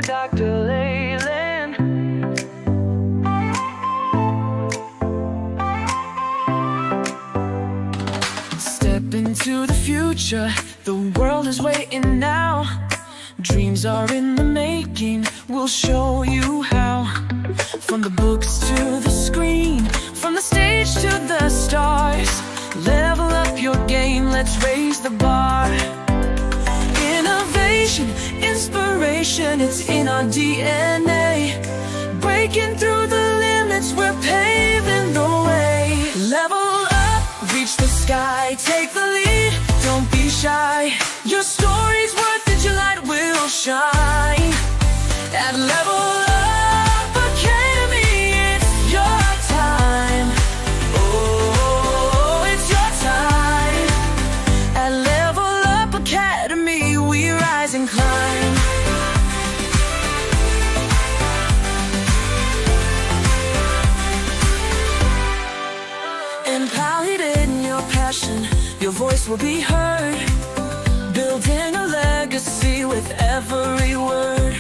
with Dr. Leyland. Step into the future, the world is waiting now. Dreams are in the making, we'll show you how. From the books to the screen, from the stage to the stars. Level up your game, let's raise the bar. Innovation, inspiration, it's in our DNA. Breaking through the limits, we're paving the way. Level up, reach the sky, take the lead, don't be shy. Your story's worth it, your light will shine. At Level Up Academy, it's your time. Oh, it's your time. At Level Up Academy, we rise and climb. Empowered in your passion, your voice will be heard. Building a legacy with every word.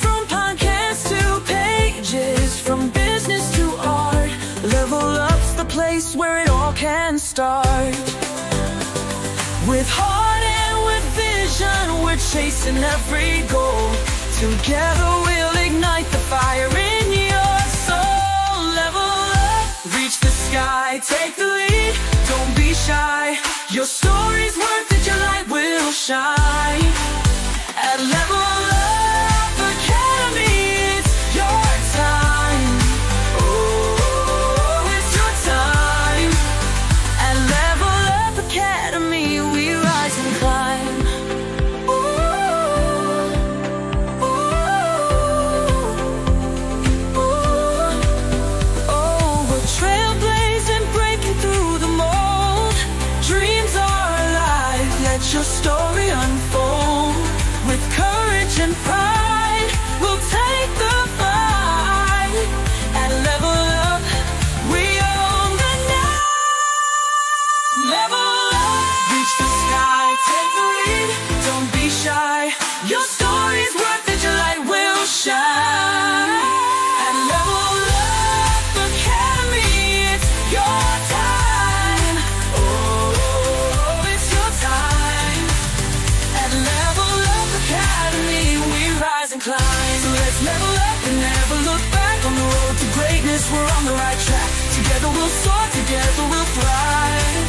From podcasts to pages, from business to art. Level Up's the place where it all can start. With heart and with vision, we're chasing every goal. Together we'll ignite the fire in your soul. Level up, reach the sky, take the lead, don't be shy. Your story's worth it, your light will shine. At Level Up Academy, it's your time. Oh, it's your time. At Level Up Academy, we rise and climb. Ooh, ooh, ooh. Oh, we're trailblazing, breaking through the mold. Dreams are alive, let your story unfold. With courage and pride, we'll take the fight. At Level Up, we own the night. Level up, reach the sky, take the lead, don't be shy. Your story's worth it, your light will shine. At Level Up Academy, it's your time. Oh, it's your time. At Level Up Academy, we rise and climb. So let's level up and never look back. On the road to greatness, we're on the right track. Together we'll soar, together we'll thrive.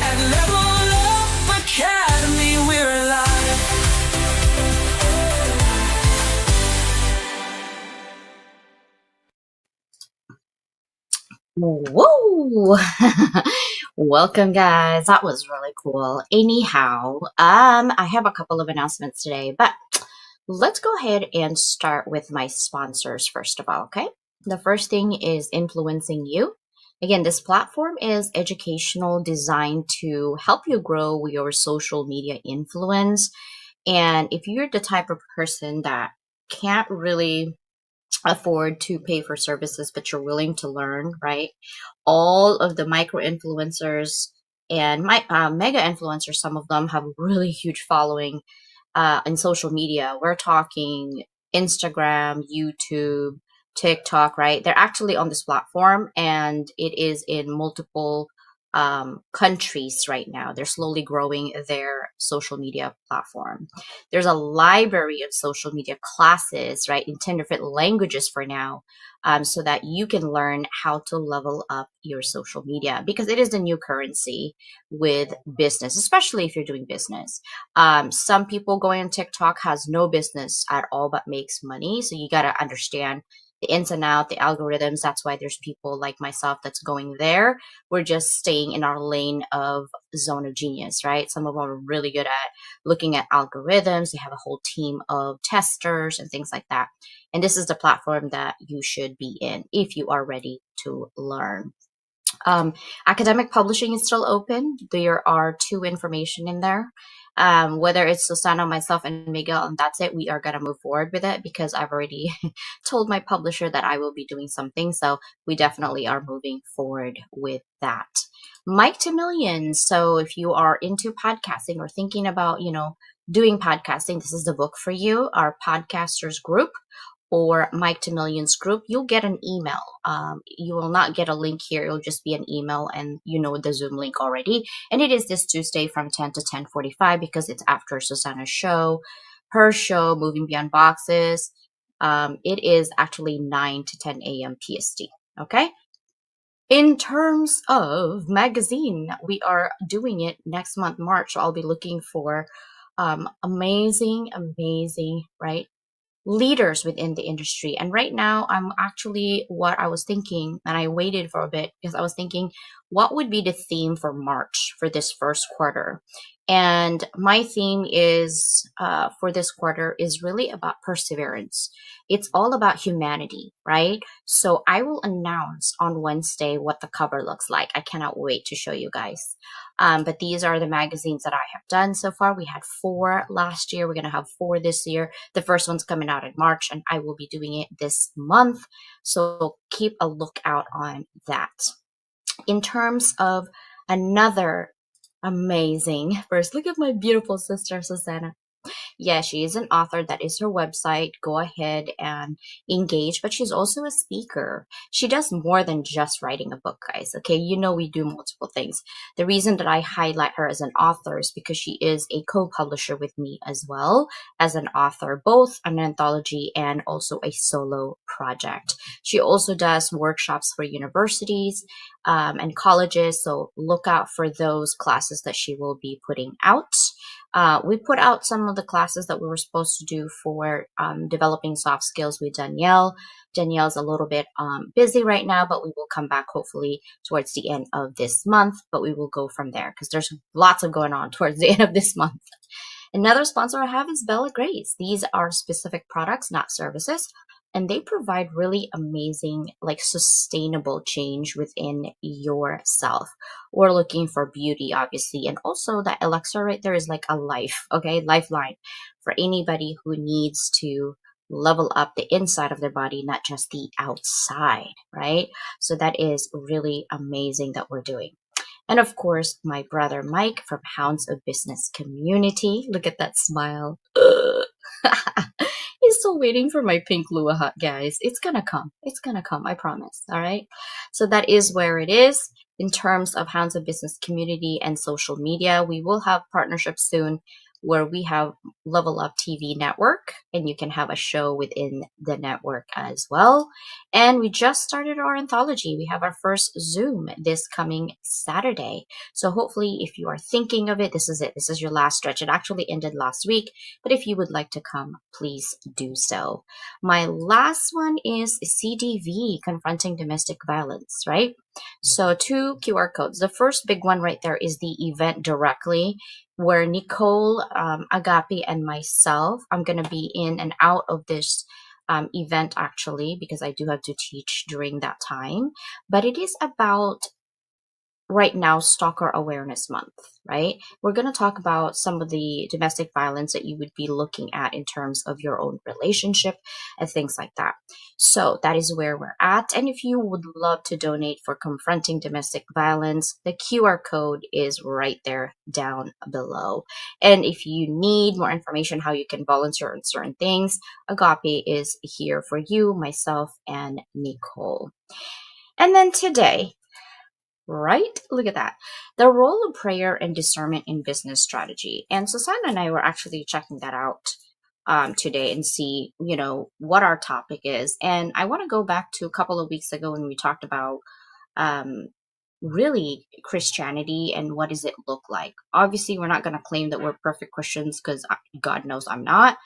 At Level Up Academy, we're alive. Whoa! Welcome, guys. That was really cool. Anyhow, I have a couple of announcements today, but let's go ahead and start with my sponsors first of all, okay? The first thing is Influencing You. Again, this platform is educational, designed to help you grow your social media influence. And if you're the type of person that can't really afford to pay for services, but you're willing to learn, right? All of the micro influencers and mega influencers, some of them have really huge following in social media. We're talking Instagram, YouTube, TikTok, right? They're actually on this platform and it is in multiple countries right now. They're slowly growing their social media platform. There's a library of social media classes, right, in 10 different languages for now, so that you can learn how to level up your social media because it is the new currency with business, especially if you're doing business. Some people going on TikTok has no business at all but makes money. So you got to understand the ins and out, the algorithms. That's why there's people like myself that's going there. We're just staying in our lane of zone of genius, right? Some of them are really good at looking at algorithms. They have a whole team of testers and things like that. And this is the platform that you should be in if you are ready to learn. Academic publishing is still open. There are 2 information in there. Whether it's Susana, myself, and Miguel, and that's it, we are going to move forward with it because I've already told my publisher that I will be doing something. So we definitely are moving forward with that. Mike to Millions. So if you are into podcasting or thinking about, doing podcasting, this is the book for you. Our podcasters group or Mike to Millions group, you'll get an email. You will not get a link here. It'll just be an email, and you know the Zoom link already. And it is this Tuesday from 10 to 10:45 because it's after Susanna's show, her show, Moving Beyond Boxes. It is actually 9 to 10 a.m. PST. Okay. In terms of magazine, we are doing it next month, March. So I'll be looking for amazing, right? Leaders within the industry. And right now, I'm actually what I was thinking, and I waited for a bit because I was thinking, what would be the theme for March for this first quarter? And my theme is for this quarter is really about perseverance. It's all about humanity, right? So I will announce on Wednesday what the cover looks like. I cannot wait to show you guys. But these are the magazines that I have done so far. We had 4 last year. We're going to have 4 this year. The first one's coming out in March, and I will be doing it this month. So keep a lookout on that. In terms of another amazing first, look at my beautiful sister, Susanna. Yeah, she is an author. That is her website. Go ahead and engage. But she's also a speaker. She does more than just writing a book, guys. Okay, you know we do multiple things. The reason that I highlight her as an author is because she is a co-publisher with me as well as an author, both an anthology and also a solo project. She also does workshops for universities and colleges. So look out for those classes that she will be putting out. We put out some of the classes that we were supposed to do for developing soft skills with Danielle. Danielle's a little bit busy right now, but we will come back hopefully towards the end of this month. But we will go from there because there's lots of going on towards the end of this month. Another sponsor I have is Bella Grace. These are specific products, not services, and they provide really amazing, like sustainable change within yourself. We're looking for beauty, obviously, and also that Alexa right there is like a lifeline for anybody who needs to level up the inside of their body, not just the outside, right? So that is really amazing that we're doing. And of course, my brother Mike from Hounds of Business Community. Look at that smile. He's still waiting for my pink Lua hut, guys. It's gonna come. It's gonna come. I promise. All right. So that is where it is in terms of Hounds of Business Community and social media. We will have partnerships soon where we have Level Up TV network, and you can have a show within the network as well. And we just started our anthology. We have our first Zoom this coming Saturday. So hopefully if you are thinking of it, this is it. This is your last stretch. It actually ended last week, but if you would like to come, please do so. My last one is CDV, Confronting Domestic Violence, right? So 2 QR codes. The first big one right there is the event directly, where Nicole, Agapi, and myself, I'm going to be in and out of this event actually because I do have to teach during that time. But it is about right now Stalker Awareness Month, right? We're going to talk about some of the domestic violence that you would be looking at in terms of your own relationship and things like that. So that is where we're at. And if you would love to donate for Confronting Domestic Violence, the QR code is right there down below. And if you need more information how you can volunteer on certain things, Agape is here for you, myself, and Nicole. And then today, right? Look at that. The role of prayer and discernment in business strategy. And Susanna and I were actually checking that out today and see, what our topic is. And I want to go back to a couple of weeks ago when we talked about really Christianity and what does it look like. Obviously, we're not going to claim that we're perfect Christians because God knows I'm not.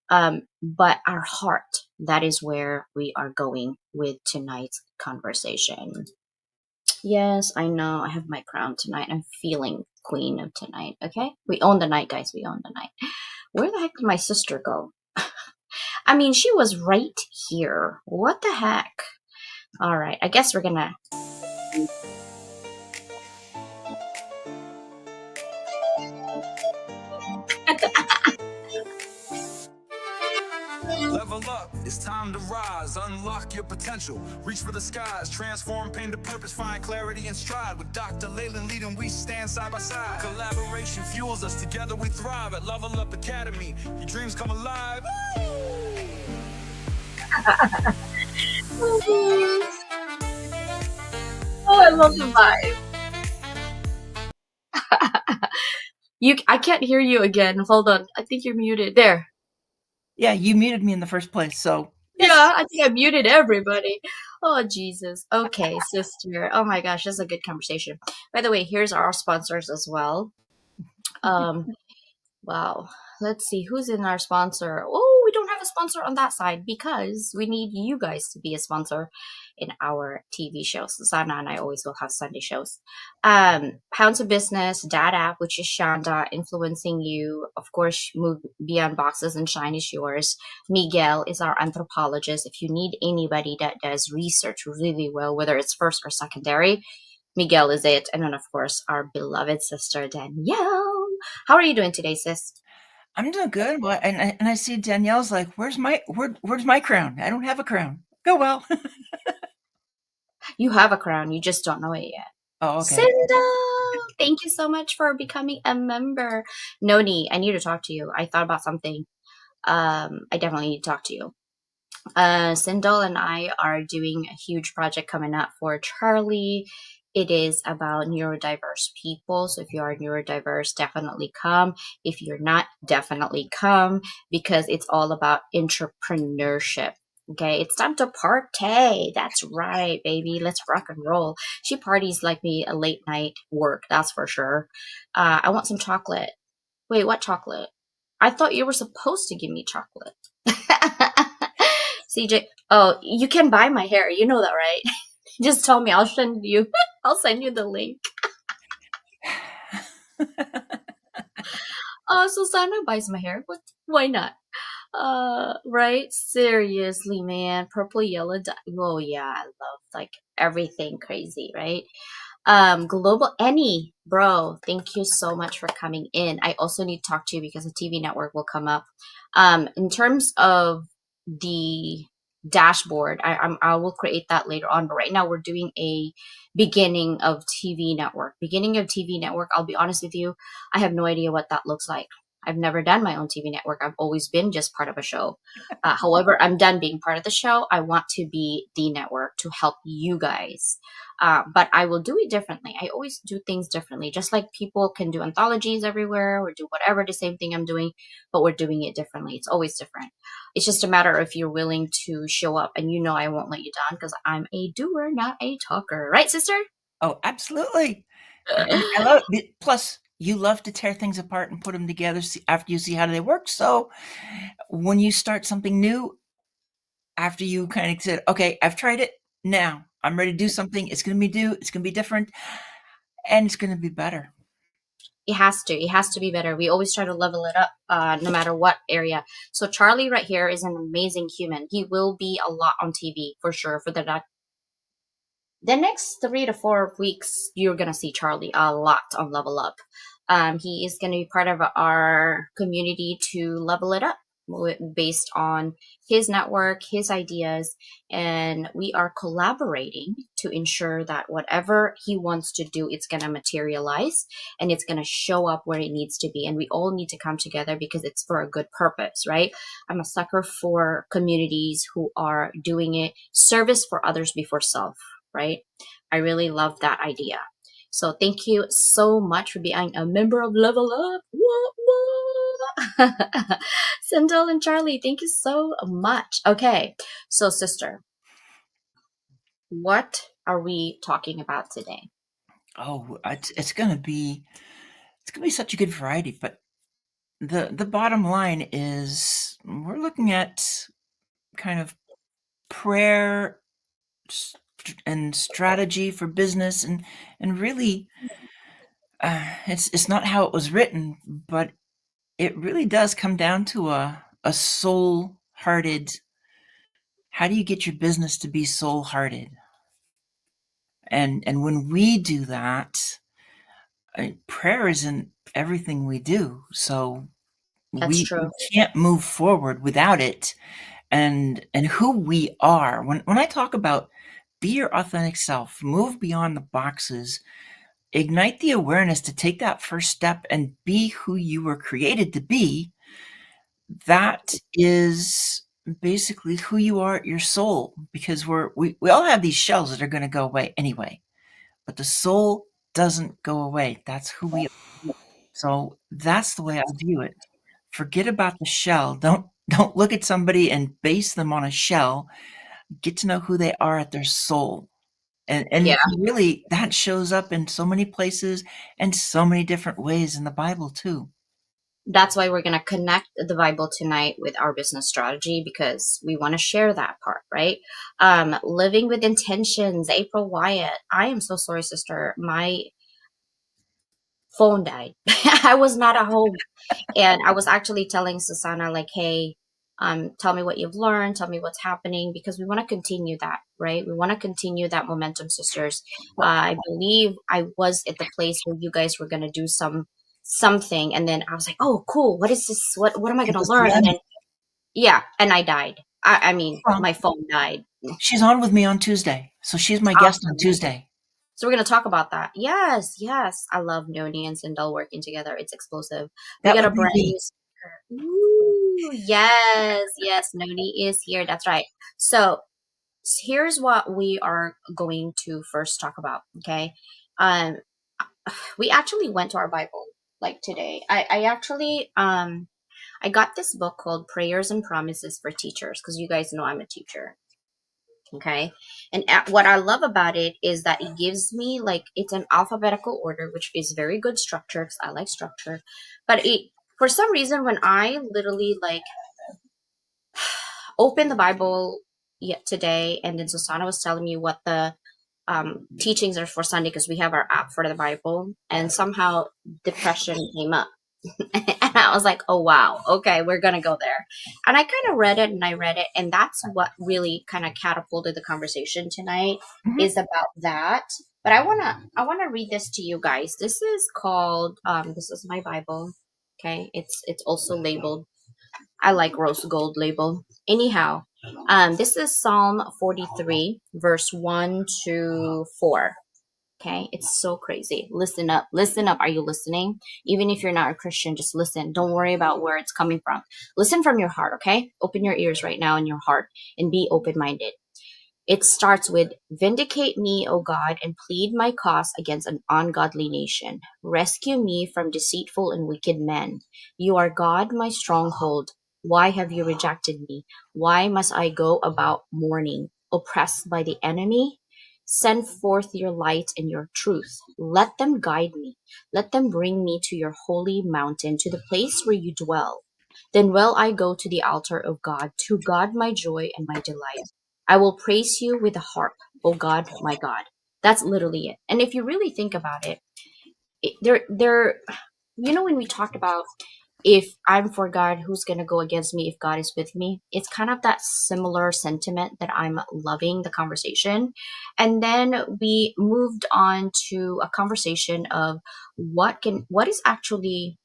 But our heart, that is where we are going with tonight's conversation. Yes, I know. I have my crown tonight. I'm feeling queen of tonight. Okay? We own the night, guys. We own the night. Where the heck did my sister go? I mean, she was right here. What the heck? All right. I guess we're gonna... Level up, it's time to rise, unlock your potential, reach for the skies, transform pain to purpose, find clarity and stride. With Dr. Leyland leading, we stand side by side. Collaboration fuels us, together we thrive at Level Up Academy. Your dreams come alive. Oh, I love the vibe. I can't hear you again. Hold on. I think you're muted. There. Yeah, you muted me in the first place, so yes. Yeah, I think I muted everybody. Oh, Jesus. Okay, sister. Oh my gosh, this is a good conversation. By the way, here's our sponsors as well. Wow. Let's see who's in our sponsor. Oh, we don't have a sponsor on that side because we need you guys to be a sponsor in our TV shows. Sana and I always will have Sunday shows. Pounds of Business, Dad App, which is Shanda, influencing you. Of course, Move Beyond Boxes and Shine is yours. Miguel is our anthropologist. If you need anybody that does research really well, whether it's first or secondary, Miguel is it. And then, of course, our beloved sister, Danielle. How are you doing today, sis? I'm doing good. Well, and I see Danielle's like, where's my crown? I don't have a crown. Go well. You have a crown. You just don't know it yet. Oh, okay. Cinda, thank you so much for becoming a member. Noni, I need to talk to you. I thought about something. I definitely need to talk to you. Sindel and I are doing a huge project coming up for Charlie. It is about neurodiverse people. So if you are neurodiverse, definitely come. If you're not, definitely come because it's all about entrepreneurship. Okay, it's time to party. That's right, baby. Let's rock and roll. She parties like me a late night work, that's for sure. I want some chocolate. Wait, what chocolate? I thought you were supposed to give me chocolate. CJ, oh, you can buy my hair. You know that, right? Just tell me. I'll send you. I'll send you the link. Susanna buys my hair. Why not? Right? Seriously, man. Purple, yellow. Oh yeah, I love like everything crazy, right? Global Annie, bro. Thank you so much for coming in. I also need to talk to you because the TV network will come up. In terms of the dashboard, I will create that later on. But right now we're doing a beginning of TV network. Beginning of TV network. I'll be honest with you, I have no idea what that looks like. I've never done my own TV network. I've always been just part of a show. However, I'm done being part of the show. I want to be the network to help you guys. But I will do it differently. I always do things differently. Just like people can do anthologies everywhere or do whatever, the same thing I'm doing, but we're doing it differently. It's always different. It's just a matter of if you're willing to show up, and you know I won't let you down because I'm a doer, not a talker. Right, sister? Oh, absolutely. And I love it. Plus, you love to tear things apart and put them together after you see how they work. So when you start something new, after you kind of said, okay, I've tried it. Now I'm ready to do something. It's going to be different, and it's going to be better. It has to. It has to be better. We always try to level it up, no matter what area. So Charlie right here is an amazing human. He will be a lot on TV for sure for the next 3 to 4 weeks. You're gonna see Charlie a lot on Level Up. He is gonna be part of our community to level it up based on his network, his ideas, and we are collaborating to ensure that whatever he wants to do, it's going to materialize and it's going to show up where it needs to be. And we all need to come together because it's for a good purpose, right? I'm a sucker for communities who are doing it, service for others before self, right? I really love that idea. So thank you so much for being a member of Level Up. Sindel and Charlie, thank you so much. Okay, so sister, what are we talking about today? Oh, it's gonna be such a good variety. But the bottom line is we're looking at kind of prayer and strategy for business, and really, it's not how it was written, but it really does come down to a soul-hearted. How do you get your business to be soul-hearted? And when we do that, prayer isn't everything we do. So That's We true. can't move forward without it, and who we are. When I talk about be your authentic self, move beyond the boxes, ignite the awareness to take that first step and be who you were created to be, that is basically who you are at your soul, because we all have these shells that are going to go away anyway, but the soul doesn't go away. That's who we are. So that's the way I view it. Forget about the shell. Don't look at somebody and base them on a shell. Get to know who they are at their soul. And Yeah. really that shows up in so many places and so many different ways in the Bible too. That's why we're going to connect the Bible tonight with our business strategy, because we want to share that part, right? Living with intentions, April Wyatt. I am so sorry, sister. My phone died. I was not at home. And I was actually telling Susanna, like, hey, tell me what you've learned, tell me what's happening, because we want to continue that, right? We want to continue that momentum, sisters. I believe I was at the place where you guys were going to do something, and then I was like, oh, cool. What is this? What am I going It to was learn? And Glenn. then, yeah, and I died. I mean, Well, my phone died. she's on with me on Tuesday, so she's my guest on Awesome. Tuesday. So we're gonna talk about that. Yes, yes. I love Noni and Sindel working together. It's explosive. We That got a would be brand me. new speaker. Ooh, yes, yes. Noni is here. That's right. So here's what we are going to first talk about. Okay. Um, we actually went to our Bible like today. I actually I got this book called Prayers and Promises for Teachers, because you guys know I'm a teacher. Okay. And what I love about it is that it gives me, like, it's an alphabetical order, which is very good structure because I like structure. But for some reason, when I literally like open the Bible yet today, and then Susanna was telling me what the teachings are for Sunday, because we have our app for the Bible, and somehow depression came up. And I was like, oh, wow. Okay, we're going to go there. And I kind of read it and I read it. And that's what really kind of catapulted the conversation tonight, Mhm. is about that. But I want to read this to you guys. This is called, this is my Bible. Okay. It's also labeled. I like rose gold label. Anyhow, this is Psalm 43, verse 1 to 4. Okay, it's so crazy. Listen up. Listen up. Are you listening? Even if you're not a Christian, just listen. Don't worry about where it's coming from. Listen from your heart, okay? Open your ears right now in your heart and be open minded. It starts with, vindicate me, O God, and plead my cause against an ungodly nation. Rescue me from deceitful and wicked men. You are God, my stronghold. Why have you rejected me? Why must I go about mourning, oppressed by the enemy? Send forth your light and your truth. Let them guide me. Let them bring me to your holy mountain, to the place where you dwell. Then will I go to the altar of God, to God my joy and my delight. I will praise you with the harp, O God, my God. That's literally it. And if you really think about it, when we talked about, if I'm for God, who's going to go against me if God is with me? It's kind of that similar sentiment that I'm loving the conversation. And then we moved on to a conversation of what is actually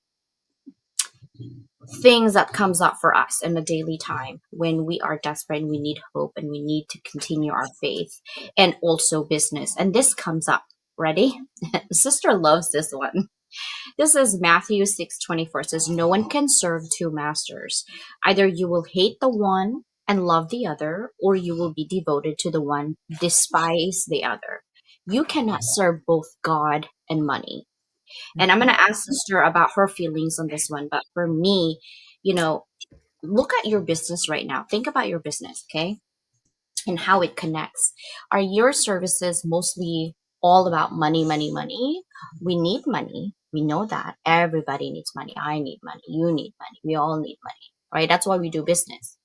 things that comes up for us in the daily time when we are desperate and we need hope and we need to continue our faith, and also business. And this comes up. Ready? Sister loves this one. This is Matthew 6:24. It says, no one can serve two masters. Either you will hate the one and love the other, or you will be devoted to the one, despise the other. You cannot serve both God and money. And I'm going to ask Sister about her feelings on this one. But for me, you know, look at your business right now. Think about your business, okay? And how it connects. Are your services mostly all about money, money, money? We need money. We know that. Everybody needs money. I need money. You need money. We all need money, right? That's why we do business.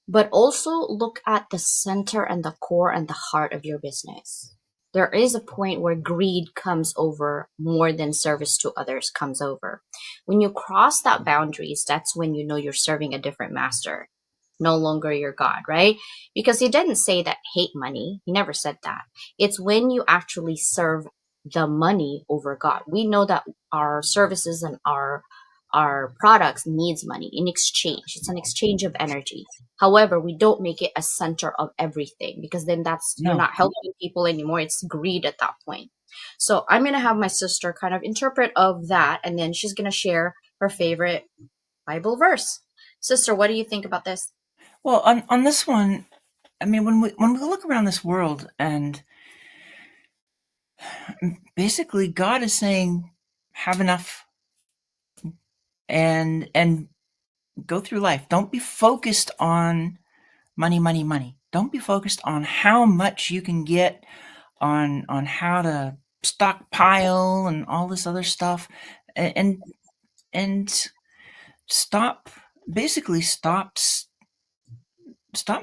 But also look at the center and the core and the heart of your business. There is a point where greed comes over more than service to others comes over. When you cross that boundaries, that's when you know you're serving a different master, no longer your God, right? Because he didn't say that hate money. He never said that. It's when you actually serve the money over God. We know that our services and our our products needs money in exchange. It's an exchange of energy. However, we don't make it a center of everything, because then that's, you're No. not helping people anymore. It's greed at that point. So I'm going to have my sister kind of interpret of that, and then she's going to share her favorite Bible verse. Sister, what do you think about this? Well, on this one, I mean, when we look around this world, and basically God is saying, have enough and go through life. Don't be focused on money, money, money. Don't be focused on how much you can get, on how to stockpile and all this other stuff, and stop, basically stop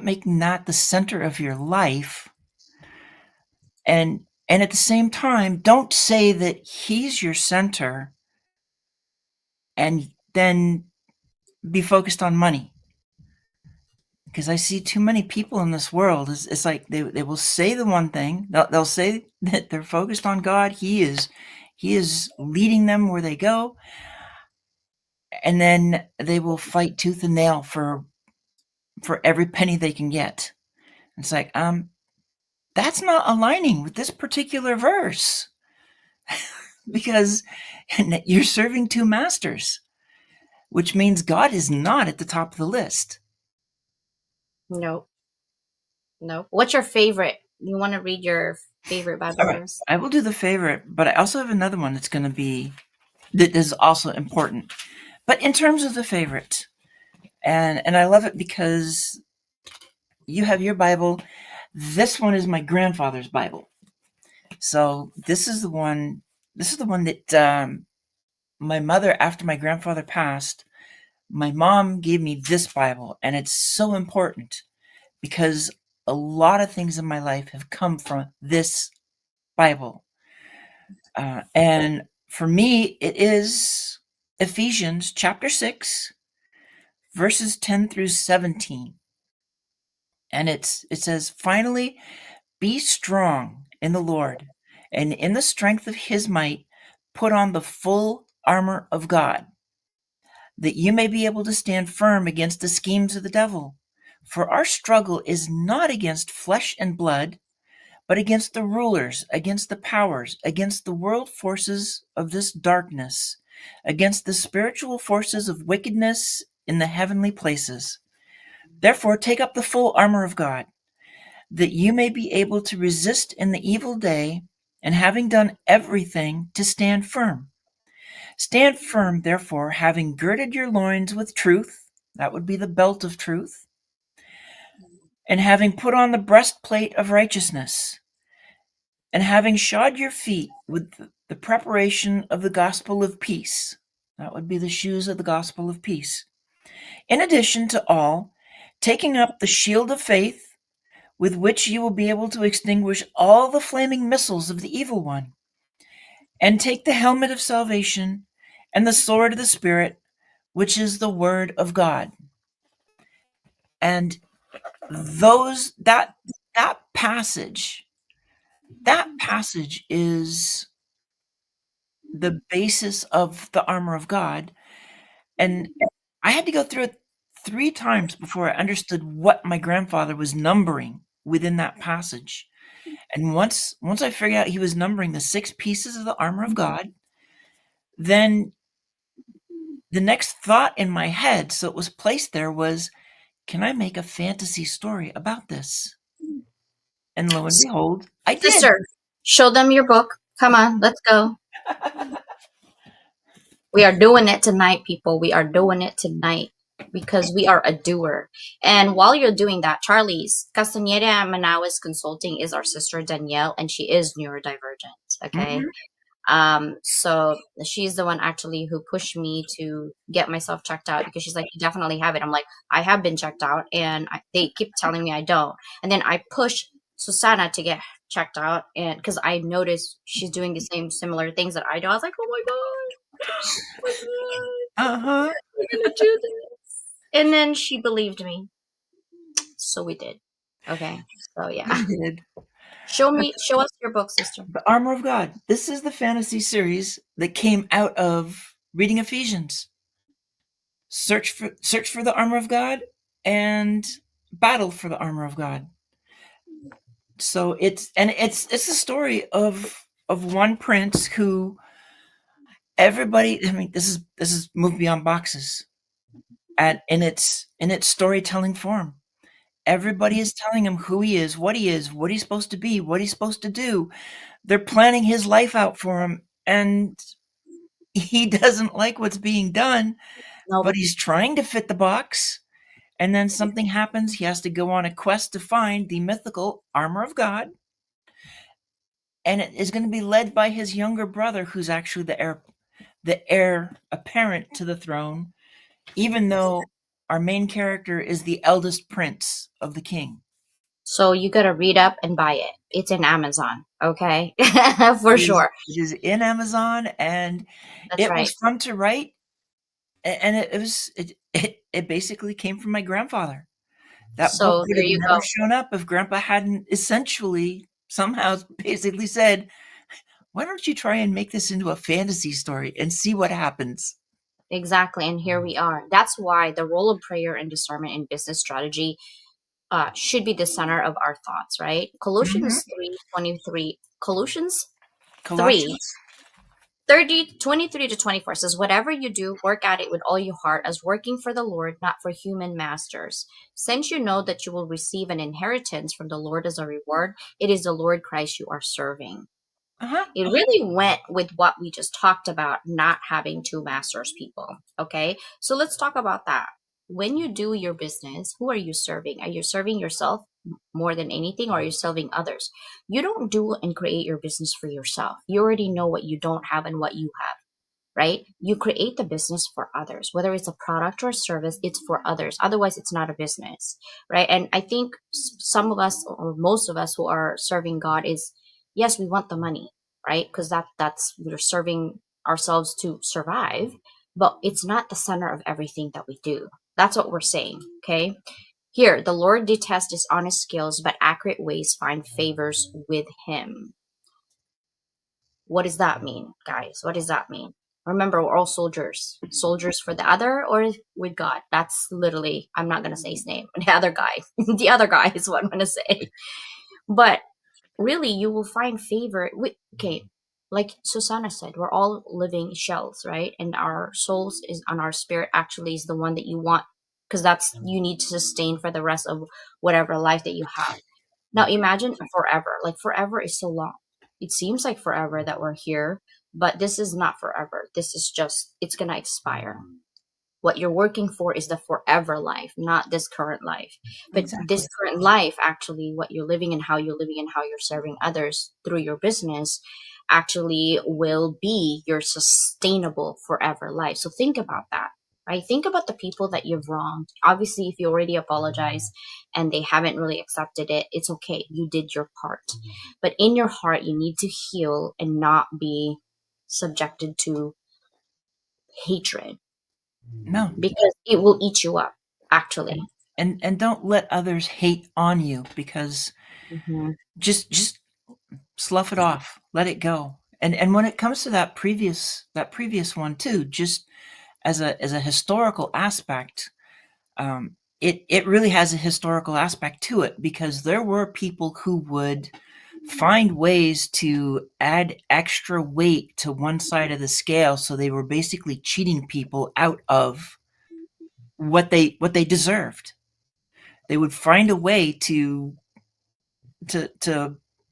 making that the center of your life. And at the same time, don't say that he's your center and then be focused on money. Because I see too many people in this world. It's like they will say the one thing. They'll say that they're focused on God. He is leading them where they go, and then they will fight tooth and nail for every penny they can get. It's like, that's not aligning with this particular verse, because you're serving two masters, which means God is not at the top of the list. No, no. What's your favorite? You want to read your favorite Bible All right, verse? I will do the favorite, but I also have another one that's going to be, that is also important. But in terms of the favorite, and I love it because you have your Bible. This one is my grandfather's Bible. So this is the one. This is the one that my mother, after my grandfather passed, my mom gave me this Bible, and it's so important because a lot of things in my life have come from this Bible. And for me, it is Ephesians chapter 6, verses 10 through 17. And it says, finally, be strong in the Lord, and in the strength of his might, put on the full armor of God, that you may be able to stand firm against the schemes of the devil. For our struggle is not against flesh and blood, but against the rulers, against the powers, against the world forces of this darkness, against the spiritual forces of wickedness in the heavenly places. Therefore, take up the full armor of God, that you may be able to resist in the evil day, and having done everything, to stand firm. Stand firm, therefore, having girded your loins with truth, that would be the belt of truth, and having put on the breastplate of righteousness, and having shod your feet with the preparation of the gospel of peace, that would be the shoes of the gospel of peace. In addition to all, taking up the shield of faith, with which you will be able to extinguish all the flaming missiles of the evil one, and take the helmet of salvation and the sword of the Spirit, which is the word of God. And that passage is the basis of the armor of God. And I had to go through it 3 times before I understood what my grandfather was numbering within that passage. And once I figured out he was numbering the 6 pieces of the armor of God, then the next thought in my head, so it was placed there, was, can I make a fantasy story about this? And lo and behold, I did. Sister, show them your book. Come on, let's go. We are doing it tonight, people. We are doing it tonight because we are a doer. And while you're doing that, Charlie's Castaneda Manawas Consulting is our sister Danielle, and she is neurodivergent. Okay. Mhm. So she's the one actually who pushed me to get myself checked out, because she's like, you definitely have it. I'm like, I have been checked out, and they keep telling me I don't. And then I push Susana to get checked out, and because I noticed she's doing the same similar things that I do. I was like, oh my god, Uh-huh. we're gonna do this. And then she believed me, so we did. Okay, so yeah, I did. show us your book, sister. The armor of God. This is the fantasy series that came out of reading Ephesians. search for the armor of God and battle for the armor of God. So it's a story of one prince who everybody. I mean, this is moved beyond boxes at in its storytelling form. Everybody is telling him who he is, what he's supposed to be, what he's supposed to do. They're planning his life out for him, and he doesn't like what's being done, No, but he's trying to fit the box. And then something happens. He has to go on a quest to find the mythical armor of God. And it is going to be led by his younger brother, who's actually the heir apparent to the throne, even though our main character is the eldest prince of the king. so you gotta read up and buy it. It's in Amazon, okay? For sure. It is in Amazon, and That's it was right. fun to write. And it basically came from my grandfather. That book So would there have you never go. shown up if Grandpa hadn't essentially somehow basically said, "Why don't you try and make this into a fantasy story and see what happens?" Exactly. And here we are. That's why the role of prayer and discernment in business strategy should be the center of our thoughts, right? Mhm. Colossians 3:23. Colossians 3 Colossians. 23 to 24 says, whatever you do, work at it with all your heart as working for the Lord, not for human masters. Since you know that you will receive an inheritance from the Lord as a reward, it is the Lord Christ you are serving. Uh-huh. It really went with what we just talked about, not having two masters people. Okay. So let's talk about that. When you do your business, who are you serving? Are you serving yourself more than anything, or are you serving others? You don't do and create your business for yourself. You already know what you don't have and what you have, right? You create the business for others, whether it's a product or a service, it's for others. Otherwise, it's not a business, right? And I think some of us or most of us who are serving God is, yes, we want the money, right? Because that's we're serving ourselves to survive, but it's not the center of everything that we do. That's what we're saying, okay? Here, the Lord detests dishonest skills, but accurate ways find favors with Him. What does that mean, guys? What does that mean? Remember, we're all soldiers. Soldiers for the other or with God. That's literally, I'm not going to say his name. The other guy. The other guy is what I'm going to say. But really, you will find favor. Okay, like Susanna said, we're all living shells, right? And our souls is on our spirit actually is the one that you want, because that's you need to sustain for the rest of whatever life that you have. Now imagine forever. Like forever is so long. It seems like forever that we're here, but this is not forever. This is just, it's going to expire. What you're working for is the forever life, not this current life. But this Exactly. current life, actually, what you're living and how you're living and how you're serving others through your business actually will be your sustainable forever life. So think about that, right? Think about the people that you've wronged. Obviously, if you already apologize and they haven't really accepted it, it's okay. You did your part. But in your heart, you need to heal and not be subjected to hatred, No. because it will eat you up, And actually. and don't let others hate on you, because Hmm. just slough it off. Let it go. And when it comes to that previous one too, just as a historical aspect, it really has a historical aspect to it, because there were people who would find ways to add extra weight to one side of the scale, so they were basically cheating people out of what they deserved. They would find a way to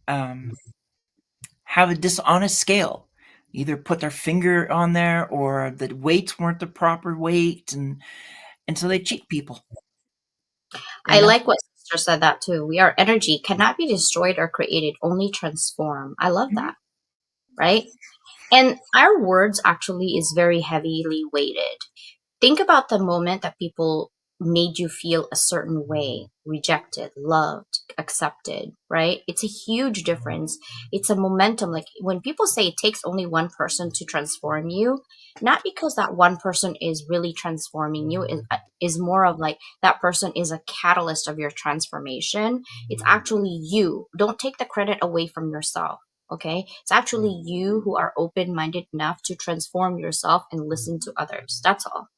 um, have a dishonest scale, either put their finger on there, or the weights weren't the proper weight, and so they cheat people. I And that's like what sister said that too. We are energy, cannot be destroyed or created, only transform. I love Mhm. that, right? And our words actually is very heavily weighted. Think about the moment that people made you feel a certain way, rejected, loved, accepted, right? It's a huge difference. It's a momentum. Like when people say it takes only one person to transform you, not because that one person is really transforming you, is more of like that person is a catalyst of your transformation. It's actually you. Don't take the credit away from yourself. Okay, it's actually you who are open minded enough to transform yourself and listen to others. That's all.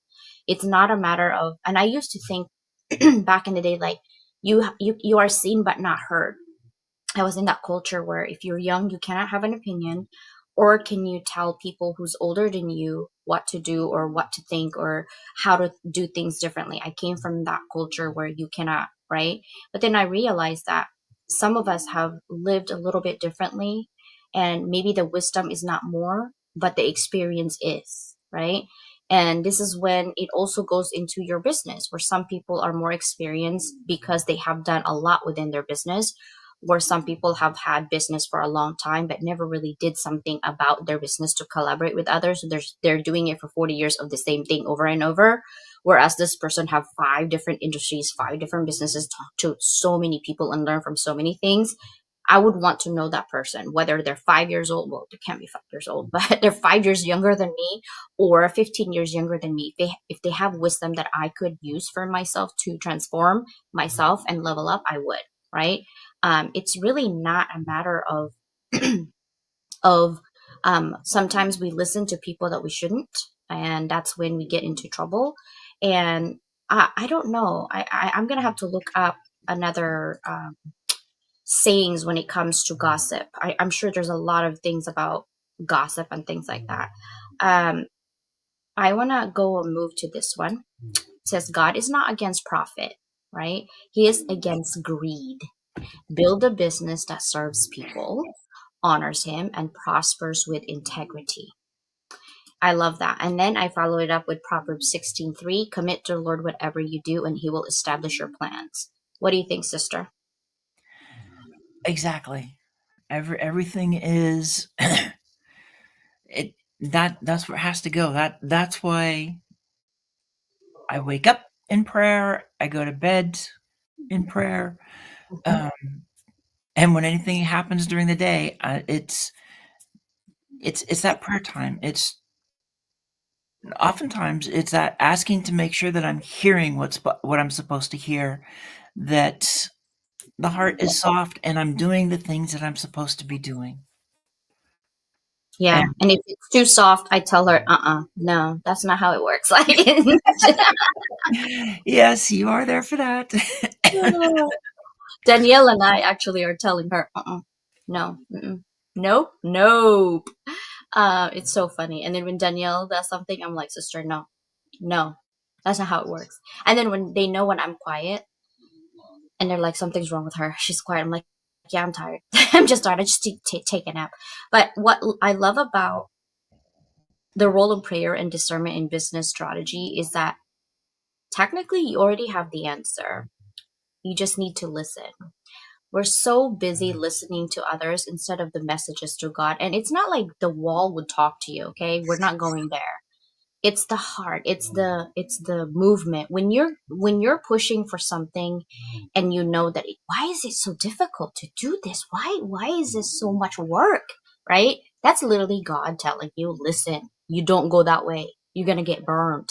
It's not a matter of, and I used to think back in the day, like you are seen but not heard. I was in that culture where if you're young, you cannot have an opinion, or can you tell people who's older than you what to do or what to think or how to do things differently. I came from that culture where you cannot, right? But then I realized that some of us have lived a little bit differently, and maybe the wisdom is not more, but the experience is, right? And this is when it also goes into your business, where some people are more experienced because they have done a lot within their business, where some people have had business for a long time but never really did something about their business to collaborate with others. So they're doing it for 40 years of the same thing over and over, whereas this person have 5 different industries, 5 different businesses, talk to so many people and learn from so many things. I would want to know that person, whether they're 5 years old. Well, they can't be 5 years old, but they're 5 years younger than me or 15 years younger than me. If they have wisdom that I could use for myself to transform myself and level up, I would, right? It's really not a matter of of sometimes we listen to people that we shouldn't, and that's when we get into trouble. And I don't know. I'm gonna have to look up another sayings when it comes to gossip. I'm sure there's a lot of things about gossip and things like that. Um, I wanna go and move to this one. It says God is not against profit, right? He is against greed. Build a business that serves people, honors him, and prospers with integrity. I love that. And then I follow it up with Proverbs 16:3. Commit to the Lord whatever you do, and he will establish your plans. What do you think, sister? Exactly. Everything is it that's where it has to go. That's why I wake up in prayer, I go to bed in prayer, Mhm. um, and when anything happens during the day, it's that prayer time. It's oftentimes it's that asking to make sure that I'm hearing what I'm supposed to hear, that the heart is soft and I'm doing the things that I'm supposed to be doing. Yeah. And And if it's too soft, I tell her, no, that's not how it works. Like, yes, you are there for that. Danielle and I actually are telling her, no, nope, nope. It's so funny. And then when Danielle does something, I'm like, sister, no, no, that's not how it works. And then when they know when I'm quiet and they're like, something's wrong with her, she's quiet. I'm like, yeah, I'm tired. I'm just tired. I just take a nap. But what I love about the role of prayer and discernment in business strategy is that technically you already have the answer. You just need to listen. We're so busy listening to others instead of the messages to God. And it's not like the wall would talk to you, okay? We're not going there. It's the heart. It's the movement. When you're pushing for something and you know that why is it so difficult to do this? Why is this so much work? Right? That's literally God telling you, listen, you don't go that way. You're going to get burned.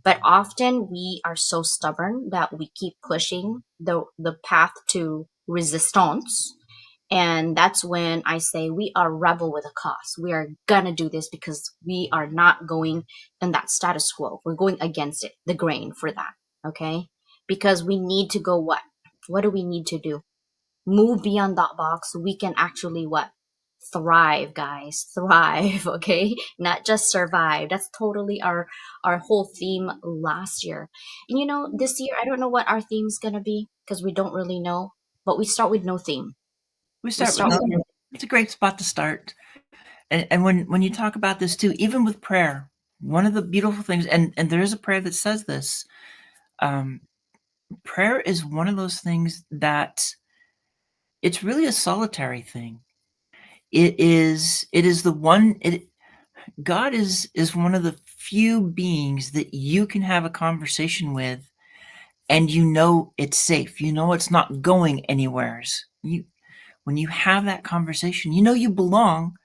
But often we are so stubborn that we keep pushing the path to resistance, and that's when I say we are rebel with a cause. We are gonna do this because we are not going in that status quo. We're going against it, the grain for that. Okay? Because we need to go what? What do we need to do? Move beyond that box so we can actually what? Thrive, guys. Thrive, okay? Not just survive. That's totally our whole theme last year. And this year I don't know what our theme's gonna be because we don't really know. But we start with no theme. we We start with start with nothing. It's a great spot to start. And when you talk about this too, even with prayer, one of the beautiful things, and there is a prayer that says this, um, prayer is one of those things that it's really a solitary thing. It is the one it God is one of the few beings that you can have a conversation with and you know it's safe. You know it's not going anywheres. When you have that conversation, you know you belong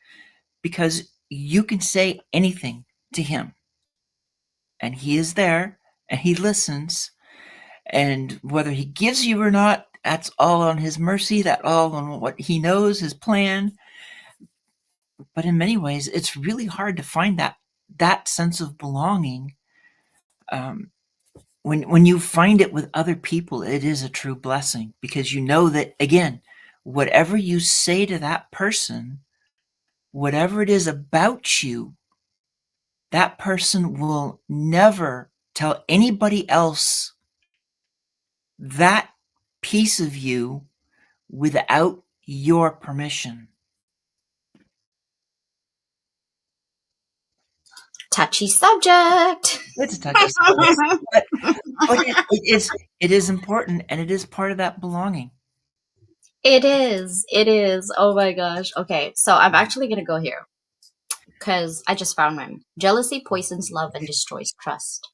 because you can say anything to him and he is there and he listens, and whether he gives you or not, that's all on his mercy, that all on what he knows, his plan. But in many ways it's really hard to find that sense of belonging um, when you find it with other people, it is a true blessing, because you know that, again, whatever you say to that person, whatever it is about you, that person will never tell anybody else that piece of you without your permission. Touchy subject. It's a touchy subject, but it is important, and it is part of that belonging. It is. It is. Oh my gosh. Okay, so I'm actually gonna go here because I just found one. Jealousy poisons love and destroys trust.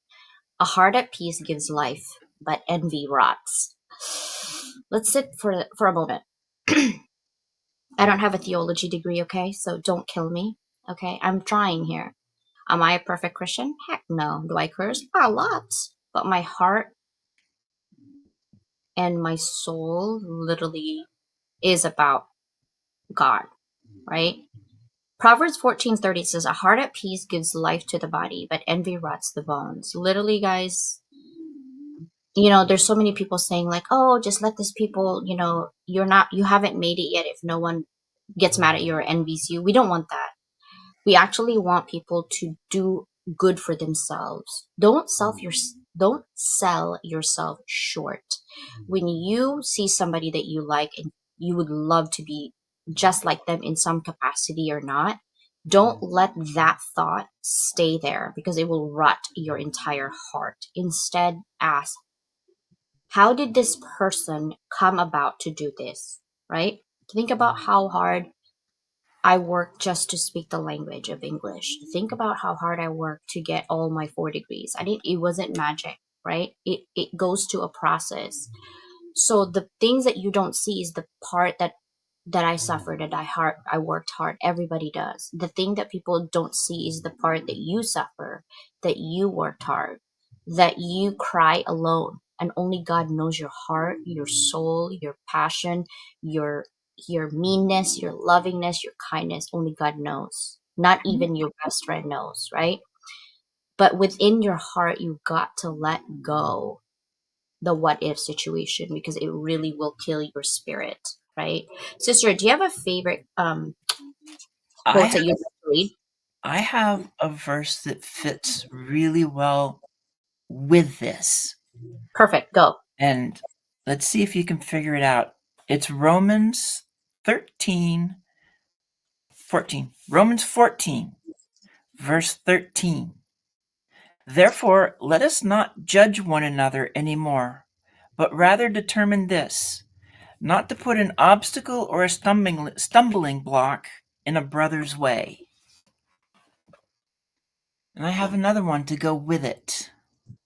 A heart at peace gives life, but envy rots. Let's sit for a moment. I don't have a theology degree, okay? So don't kill me, okay? I'm trying here. Am I a perfect Christian? Heck no. Do I curse? A lot. But my heart and my soul literally is about God, right? Proverbs 14:30 says, "A heart at peace gives life to the body, but envy rots the bones." Literally, guys, there's so many people saying like, "Oh, just let this people, you haven't made it yet if no one gets mad at you or envies you." We don't want that. We actually want people to do good for themselves. Don't sell yourself short. When you see somebody that you like and you would love to be just like them in some capacity or not, don't let that thought stay there because it will rot your entire heart. Instead, ask, how did this person come about to do this? Right? Think about how hard I worked just to speak the language of English. Think about how hard I worked to get all my 4 degrees. It wasn't magic, right? It goes to a process. So the things that you don't see is the part that I suffered, that I worked hard. Everybody does. The thing that people don't see is the part that you suffer, that you worked hard, that you cry alone. And only God knows your heart, your soul, your passion, your your meanness, your lovingness, your kindness. Only God knows. Not even your best friend knows, right? But within your heart, you've got to let go the what if situation because it really will kill your spirit, right? Sister, do you have a favorite I quote that have, you like to read? I have a verse that fits really well with this, Perfect, go. and let's see if you can figure it out. It's Romans 13:14. Romans 14, verse 13. Therefore, let us not judge one another anymore, but rather determine this, not to put an obstacle or a stumbling block in a brother's way. And I have another one to go with it,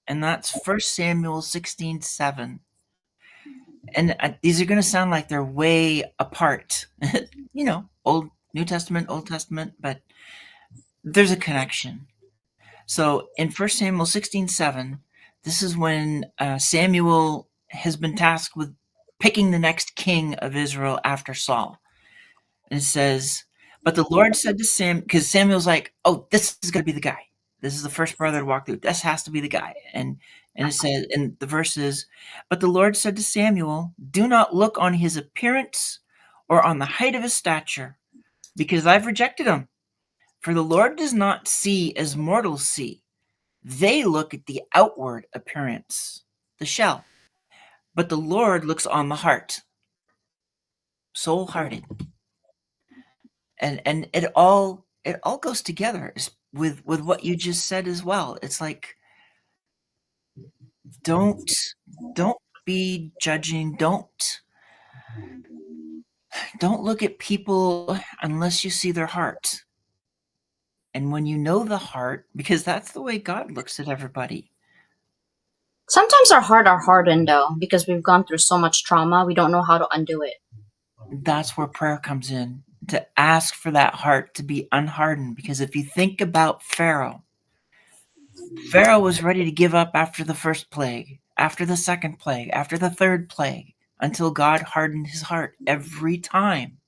and that's 1 Samuel 16:7. And these are going to sound like they're way apart. Old New Testament, Old Testament, but there's a connection. So in 1 Samuel 16:7, this is when Samuel has been tasked with picking the next king of Israel after Saul. And it says, but the Lord said to Sam, because Samuel's like, oh, this is going to be the guy. This is the first brother to walk through. This has to be the guy. And it says, and the verse is, but the Lord said to Samuel, do not look on his appearance or on the height of his stature, because I've rejected him. For the Lord does not see as mortals see. They look at the outward appearance, the shell. But the Lord looks on the heart, soul-hearted. And it all goes together with what you just said as well. It's like, don't don't be judging. Don't look at people unless you see their heart. And when you know the heart, because that's the way God looks at everybody. Sometimes our heart are hardened though because we've gone through so much trauma, we don't know how to undo it. That's where prayer comes in, to ask for that heart to be unhardened. Because if you think about Pharaoh was ready to give up after the first plague, after the second plague, after the third plague, until God hardened his heart every time.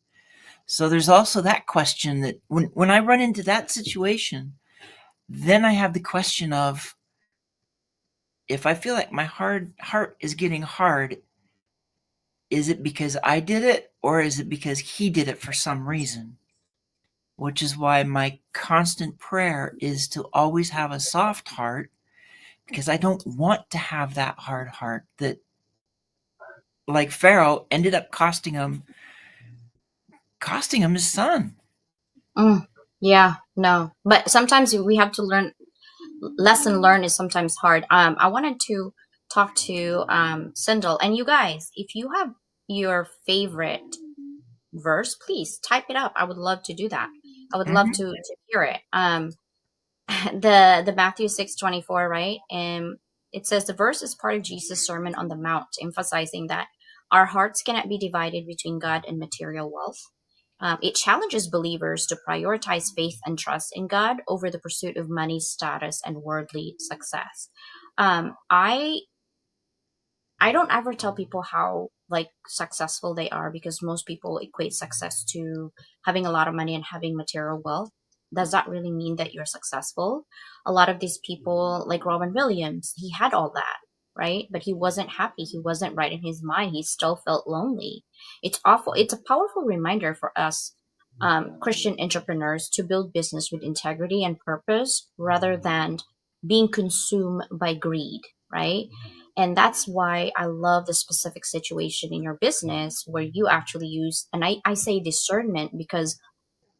So there's also that question that when I run into that situation, then I have the question of, if I feel like my heart is getting hard, is it because I did it or is it because he did it for some reason? Which is why my constant prayer is to always have a soft heart, because I don't want to have that hard heart that, like Pharaoh, ended up costing him his son. Mm, yeah, no. But sometimes we have to learn. Lesson learned is sometimes hard. I wanted to talk to Sindel, and you guys, if you have your favorite verse, please type it up. I would love to do that. I would love Mhm. to hear it. The Matthew 6:24, right? And it says the verse is part of Jesus' Sermon on the Mount, emphasizing that our hearts cannot be divided between God and material wealth. It challenges believers to prioritize faith and trust in God over the pursuit of money, status, and worldly success. I don't ever tell people how like successful they are, because most people equate success to having a lot of money and having material wealth. Does that really mean that you're successful? A lot of these people, like Robin Williams, he had all that, right? But he wasn't happy. He wasn't right in his mind. He still felt lonely. It's awful. It's a powerful reminder for us Christian entrepreneurs to build business with integrity and purpose rather than being consumed by greed, right? And that's why I love the specific situation in your business where you actually use, and I say discernment because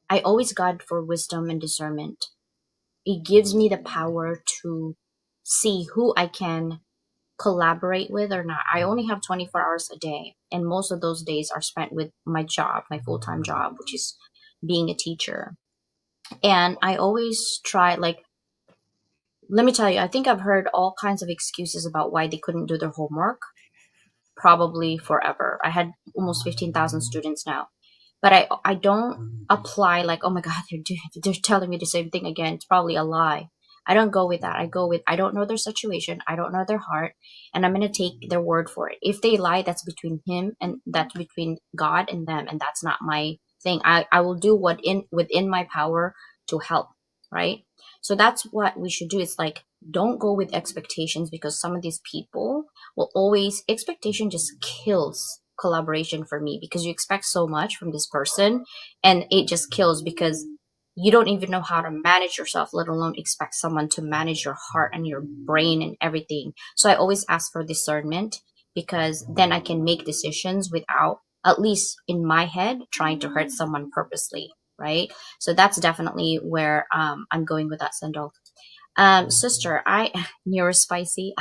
I always God for wisdom and discernment. It gives me the power to see who I can collaborate with or not. I only have 24 hours a day, and most of those days are spent with my job, my full time job, which is being a teacher. And I always try, like, let me tell you, I think I've heard all kinds of excuses about why they couldn't do their homework, probably forever. I had almost 15,000 students now. But I don't apply like, oh my God, they're telling me the same thing again. It's probably a lie. I don't go with that. I go with, I don't know their situation. I don't know their heart. And I'm going to take their word for it. If they lie, that's between him and that's between God and them. And that's not my thing. I will do what within my power to help. Right. So that's what we should do. It's like, don't go with expectations, because some of these people will always, expectation just kills collaboration for me, because you expect so much from this person and it just kills, because you don't even know how to manage yourself, let alone expect someone to manage your heart and your brain and everything. So I always ask for discernment, because then I can make decisions without, at least in my head, trying to hurt someone purposely, right? So that's definitely where I'm going with that, Sandal. Sister, I you're spicy.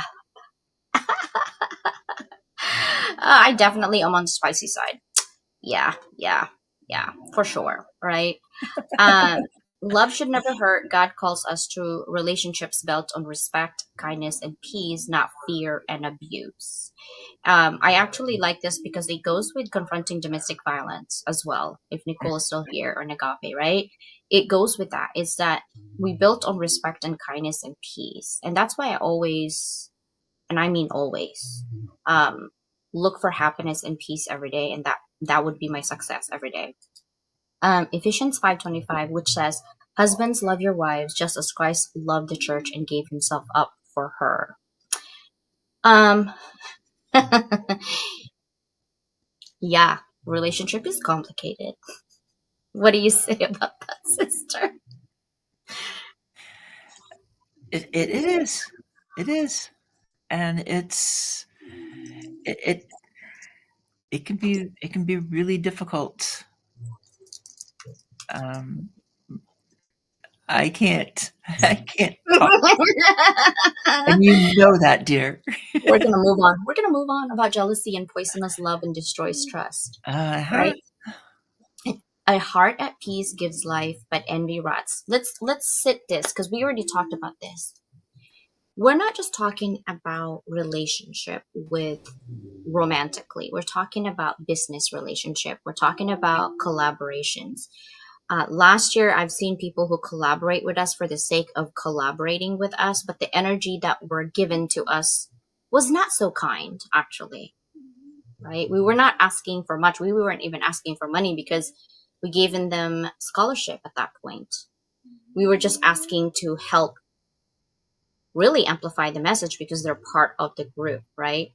I definitely am on the spicy side. Yeah, yeah, yeah, for sure. Right. Um, love should never hurt. God calls us to relationships built on respect, kindness, and peace, not fear and abuse. I actually like this because it goes with confronting domestic violence as well. If Nicole is still here, or Nagape, right? It goes with that. It's that we built on respect and kindness and peace, and that's why I always, and I mean always, um, look for happiness and peace every day, and that would be my success every day. Ephesians 5:25, which says, "Husbands, love your wives, just as Christ loved the church and gave himself up for her." Um, yeah, relationship is complicated. What do you say about that, sister? It is. It is. And it it can be really difficult. Um, I can't I can't talk, and you know that, dear. We're gonna move on. We're gonna move on about jealousy and poisonous love and destroys trust, Uh-huh. right? A heart at peace gives life, but envy rots. Let's sit this, because we already talked about this. We're not just talking about relationship with romantically. We're talking about business relationship. We're talking about collaborations. Last year, I've seen people who collaborate with us for the sake of collaborating with us, but the energy that were given to us was not so kind, actually, right? We were not asking for much. We weren't even asking for money, because we gave them scholarship at that point. We were just asking to help really amplify the message because they're part of the group, right?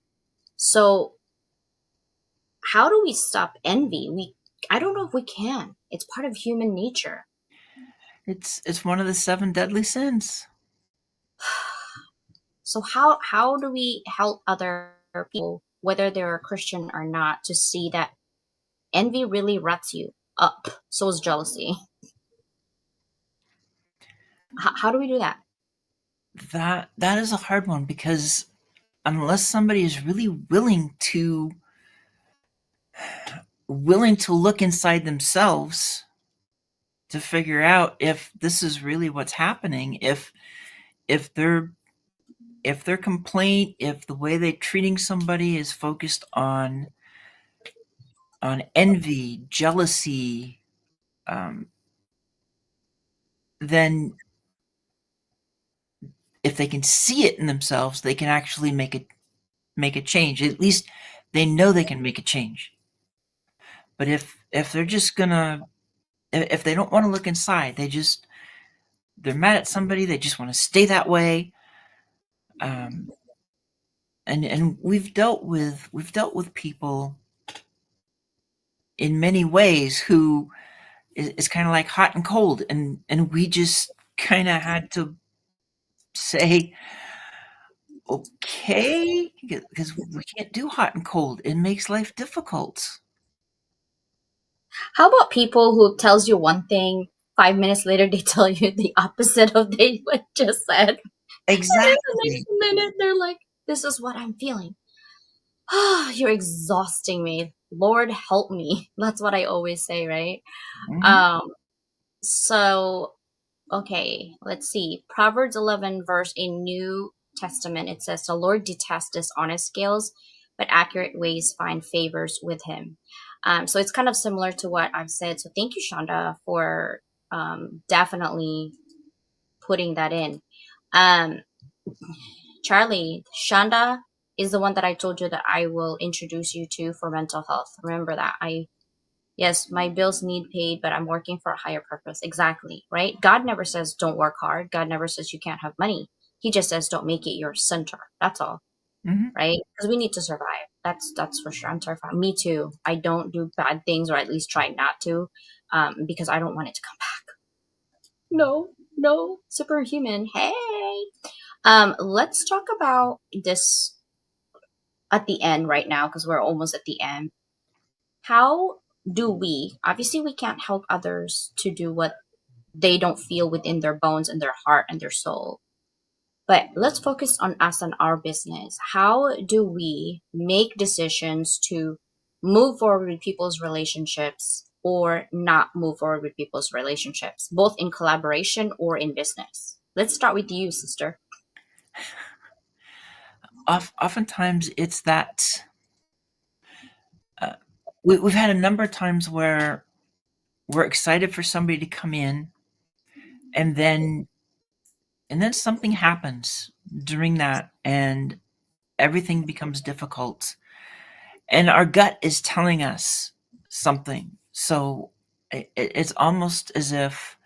So how do we stop envy? I don't know if we can. It's part of human nature. It's one of the seven deadly sins. So how do we help other people, whether they're a Christian or not, to see that envy really ruts you up? So is jealousy. How do we do that? That is a hard one, because unless somebody is really willing to look inside themselves to figure out if this is really what's happening, if their if their complaint, if the way they're treating somebody is focused on envy, jealousy, um, then if they can see it in themselves, they can actually make a change. At least they know they can make a change. But if they're just gonna, if they don't want to look inside, they're mad at somebody. They just want to stay that way. Um, and we've dealt with people in many ways who is kind of like hot and cold, and we just kind of had to say, okay, because we can't do hot and cold. It makes life difficult. How about people who tells you one thing, 5 minutes later they tell you the opposite of they what just said, and then the next Exactly. minute they're like, "This is what I'm feeling." Ah, you're exhausting me. Lord help me. That's what I always say, right? Mhm. Um. So okay, let's see. Proverbs 11, verse in New Testament, it says, "The Lord detests dishonest scales, but accurate ways find favors with him." So it's kind of similar to what I've said. So thank you, Shonda, for definitely putting that in. Um, Charlie, Shonda is the one that I told you that I will introduce you to for mental health. Remember that. Yes, my bills need paid, but I'm working for a higher purpose. Exactly, right? God never says don't work hard. God never says you can't have money. He just says don't make it your center. That's all, Mhm. right? Because we need to survive. That's for sure. I'm terrified. Me too. I don't do bad things, or at least try not to, because I don't want it to come back. No, no, superhuman. Hey, let's talk about this at the end right now because we're almost at the end. How do we? Obviously, we can't help others to do what they don't feel within their bones and their heart and their soul. But let's focus on us and our business. How do we make decisions to move forward with people's relationships or not move forward with people's relationships, both in collaboration or in business? Let's start with you, sister. Oftentimes, it's that uh, we've had a number of times where we're excited for somebody to come in, and then something happens during that, and everything becomes difficult, and our gut is telling us something. So it's almost as if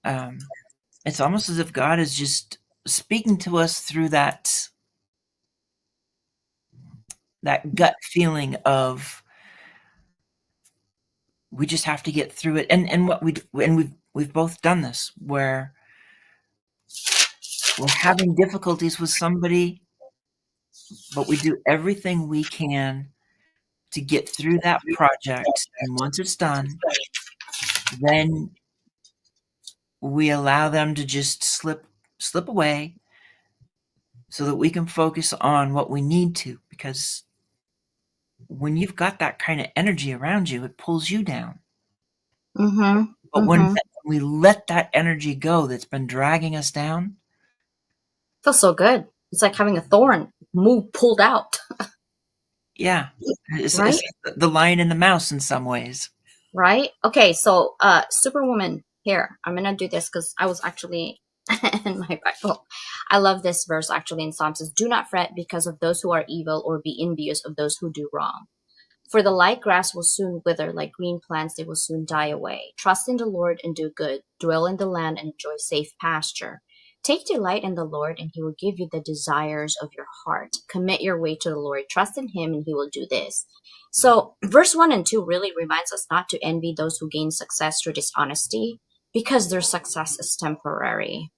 um, God is just speaking to us through that gut feeling of, we just have to get through it. And what we and we've both done this, where we're having difficulties with somebody, but we do everything we can to get through that project, and once it's done, then we allow them to just slip away, so that we can focus on what we need to, because when you've got that kind of energy around you, it pulls you down. Mm-hmm. But when Mm-hmm. we let that energy go that's been dragging us down, Feels so good. It's like having a thorn move pulled out, yeah, it's right? the lion and the mouse in some ways. Right? Okay, so Superwoman here. I'm gonna do this because I was actually in my Bible. I love this verse actually in Psalms. Says, "Do not fret because of those who are evil, or be envious of those who do wrong. For the light grass will soon wither, like green plants, they will soon die away. Trust in the Lord and do good. Dwell in the land and enjoy safe pasture. Take delight in the Lord, and he will give you the desires of your heart. Commit your way to the Lord. Trust in him, and he will do this. So, verse 1 and 2 really reminds us not to envy those who gain success through dishonesty, because their success is temporary.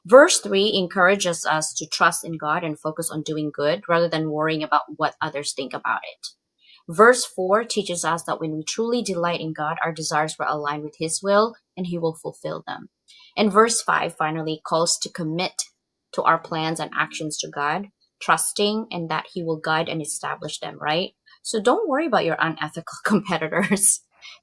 Verse 3 encourages us to trust in God and focus on doing good rather than worrying about what others think about it. Verse 4 teaches us that when we truly delight in God, our desires will align with his will and he will fulfill them. And verse 5 finally calls to commit to our plans and actions to God, trusting and that he will guide and establish them, right? So don't worry about your unethical competitors.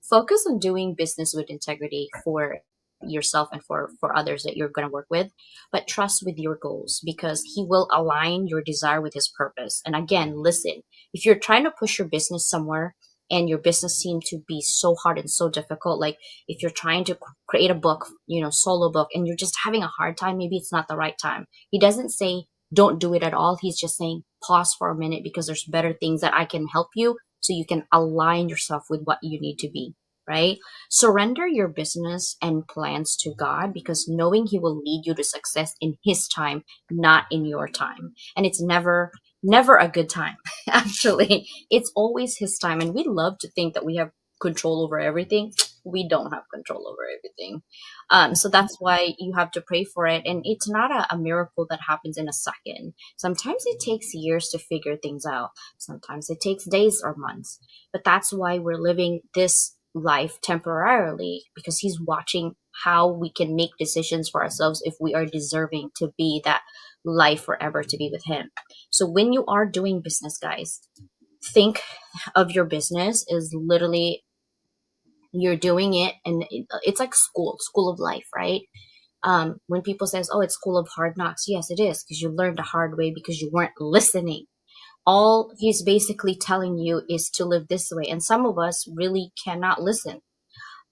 Focus on doing business with integrity for yourself and for others that you're going to work with, but trust with your goals because he will align your desire with his purpose. And again, listen, if you're trying to push your business somewhere and your business seems to be so hard and so difficult, like if you're trying to create a book, solo book, and you're just having a hard time, maybe it's not the right time. He doesn't say don't do it at all. He's just saying pause for a minute because there's better things that I can help you so you can align yourself with what you need to be, right? Surrender your business and plans to God because knowing he will lead you to success in his time, not in your time. And it's never a good time. Actually, it's always his time. And we love to think that we have control over everything. We don't have control over everything. So that's why you have to pray for it. And it's not a miracle that happens in a second. Sometimes it takes years to figure things out. Sometimes it takes days or months. But that's why we're living this life temporarily because he's watching how we can make decisions for ourselves if we are deserving to be that life forever to be with him. So when you are doing business, guys, think of your business as literally you're doing it and it's like school of life, right? When people says, oh, it's school of hard knocks, yes, it is because you learned the hard way because you weren't listening. All he's basically telling you is to live this way. And some of us really cannot listen.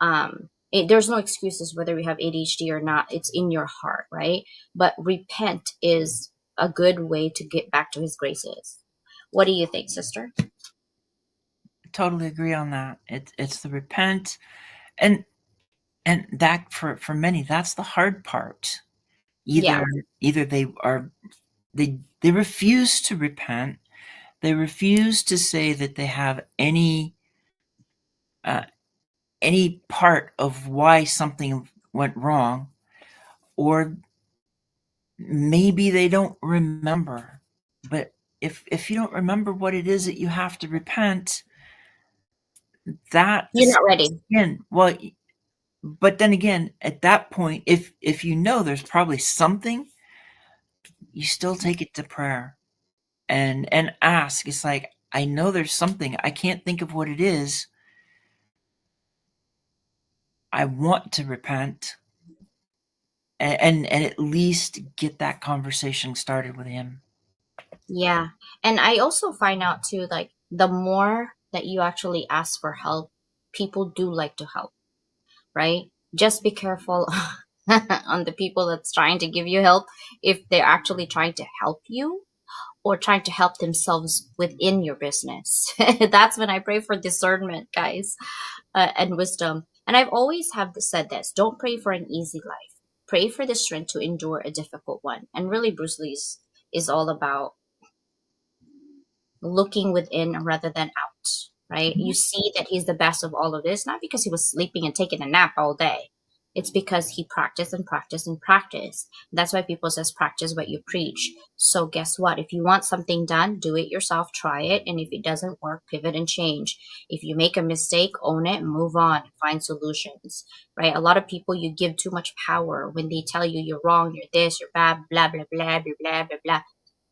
There's no excuses whether we have ADHD or not. It's in your heart, right? But repent is a good way to get back to his graces. What do you think, sister? Totally agree on that. It's the repent, and that for many, that's the hard part. Yeah. Either they refuse to repent, they refuse to say that they have uh, any part of why something went wrong, or maybe they don't remember. But if you don't remember what it is that you have to repent, You're that's not ready. again, well, but then again, at that point, if you know there's probably something, you still take it to prayer and ask. It's like, I know there's something. I can't think of what it is. I want to repent and at least get that conversation started with him. Yeah. And I also find out too, like the more that you actually ask for help, people do like to help, right? Just be careful on the people that's trying to give you help if they're actually trying to help you or trying to help themselves within your business. That's when I pray for discernment, guys, and wisdom. And I've always have said this: don't pray for an easy life. Pray for the strength to endure a difficult one. And really, Bruce Lee's is all about looking within rather than out, right? You see that he's the best of all of this, not because he was sleeping and taking a nap all day. It's because he practiced and practiced and practiced. That's why people says practice what you preach. So guess what? If you want something done, do it yourself, try it. And if it doesn't work, pivot and change. If you make a mistake, own it, move on, find solutions, right? A lot of people, you give too much power when they tell you you're wrong, you're this, you're bad, blah, blah, blah, blah, blah, blah, blah,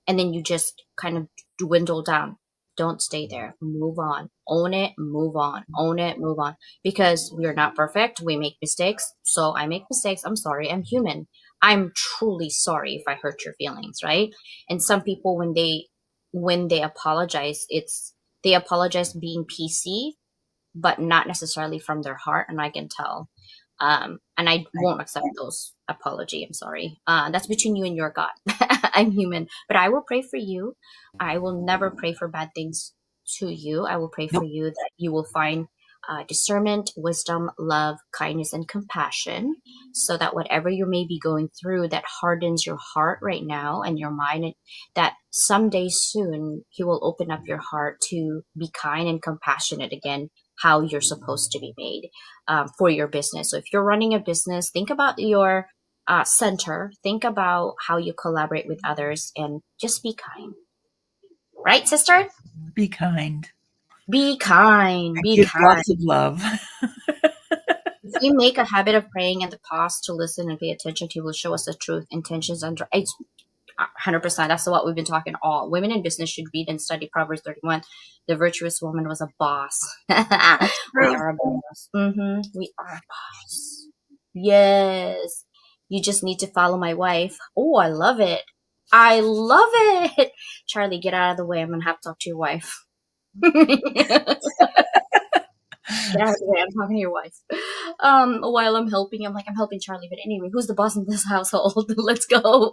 and then you just kind of dwindle down. Don't stay there. Move on. Own it, move on. Own it, move on. Because we're not perfect. We make mistakes. So I make mistakes. I'm sorry. I'm human. I'm truly sorry if I hurt your feelings, right? And some people when they apologize, they apologize being PC, but not necessarily from their heart, and I can tell. And I won't accept those apology. I'm sorry. That's between you and your God. I'm human, but I will pray for you. I will never pray for bad things to you. I will pray for Nope. you that you will find discernment, wisdom, love, kindness, and compassion, so that whatever you may be going through that hardens your heart right now and your mind, that someday soon He will open up your heart to be kind and compassionate again, how you're supposed to be made for your business. So if you're running a business, think about your center, think about how you collaborate with others, and just be kind. Right, sister? Be kind. Be kind. And Be give kind. lots of love. If we make a habit of praying and the pause to listen and pay attention, He will show us the truth, intentions, and it's 100%. That's what we've been talking all. Women in business should read and study Proverbs 31. The virtuous woman was a boss. That's We true. are a boss. We are a boss. Yes. You just need to follow my wife. Oh, I love it. I love it. Charlie, get out of the way. I'm going to have to talk to your wife. Get out of the way. I'm talking to your wife. While I'm helping, I'm helping Charlie. But anyway, who's the boss in this household? Let's go.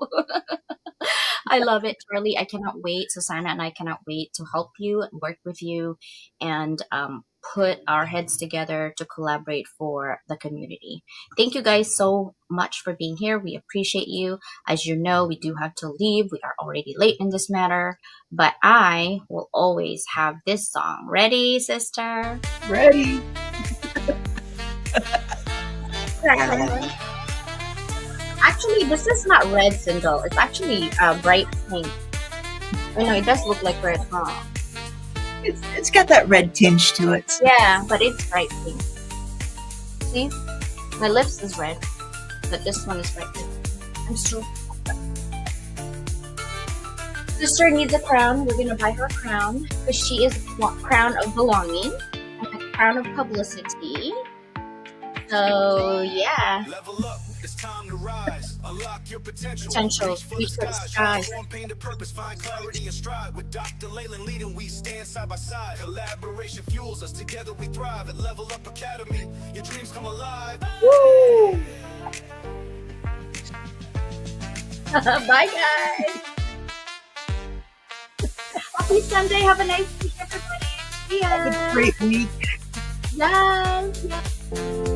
I love it, Charlie. I cannot wait. Susanna and I cannot wait to help you and work with you and put our heads together to collaborate for the community. Thank you guys so much for being here. We appreciate you. As you know, we do have to leave. We are already late in this matter, but I will always have this song. Ready, sister? Ready. Actually, this is not red, Sindel. It's actually bright pink. I know, it does look like red, huh? It's got that red tinge to it. Yeah, but it's bright pink. See? My lips is red, but this one is bright pink. I'm so... Sister needs a crown. We're gonna buy her a crown because she is a crown of belonging and a crown of publicity. So yeah. Level up, it's time to rise. Unlock your potential. Reach for the sky. Pain to purpose, find clarity and stride. With Dr. Leyland leading, we stand side by side. Collaboration fuels us, together we thrive. At Level Up Academy, your dreams come alive. Woo! Bye, guys. Happy Sunday. Have a nice week, everybody. See ya. Have a great week. Yes.